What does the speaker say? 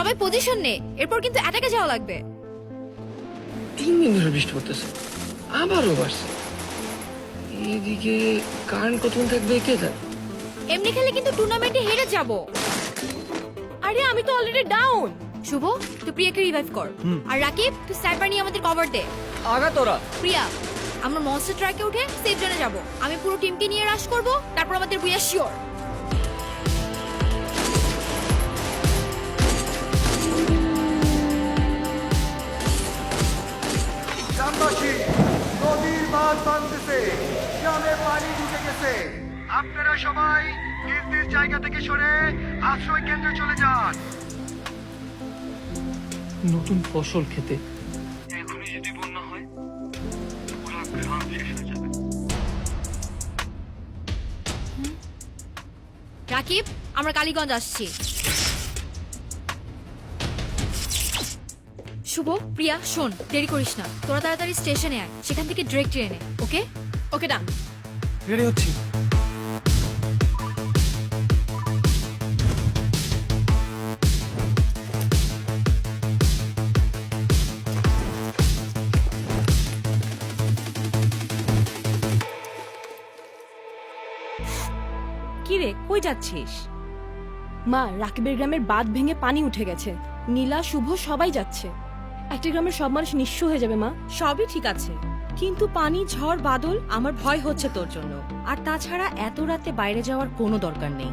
সবাই পজিশন নে, এরপর কিন্তু অ্যাটাকে যাওয়া লাগবে। 3 দিন ধরে বৃষ্টি পড়তেছে, আবারও বাড়ছে। এইদিকে কারেন্ট কতক্ষণ থাকবে কে জানে। এমনি খেলে কিন্তু টুর্নামেন্টে হেরে যাব। আরে আমি তো অলরেডি ডাউন। শুভ, তুই প্রিয়াকে রিভাইভ কর। আর রাকিব, তুই স্নাইপার নিয়ে আমাদের কভার দে। আগা তোরা। প্রিয়া, আমরা মনস্টার ট্রাকে উঠে সেফ জোনে যাব। আমি পুরো টিমকে নিয়ে রাশ করব, তারপর আমাদের বুয়া শিওর। গ্রামবাসী, নদীর বাঁধ ভাঙতেছে, গ্রামে পানি ঢুকে গেছে। আপনারা সবাই নিজ নিজ জায়গা থেকে সরে আশ্রয় কেন্দ্রে চলে যান। নতুন ফসল খেতে এখনই যদি বন্যা হয়, পুরো গ্রাম শেষ হয়ে যাবে। রাকিব, আমরা কালীগঞ্জ আসছি। শুভ, প্রিয়া, শোন, দেরি করিস না, তোরা তাড়াতাড়ি স্টেশনে আয়, সেখান থেকে ডিরেক্ট ট্রেনে। ওকে? ওকে ডান। রেডি হচ্ছি। কি রে, কই যাচ্ছিস? মা, রাকিবের গ্রামের বাঁধ ভেঙে পানি উঠে গেছে। নীলা, শুভ সবাই যাচ্ছে। একটা গ্রামের সব মানুষ নিঃস্ব হয়ে যাবে মা। সবই ঠিক আছে, কিন্তু পানি, ঝড়, বাদল, আমার ভয় হচ্ছে তোর জন্য। আর তাছাড়া এত রাতে বাইরে যাওয়ার কোনো দরকার নেই।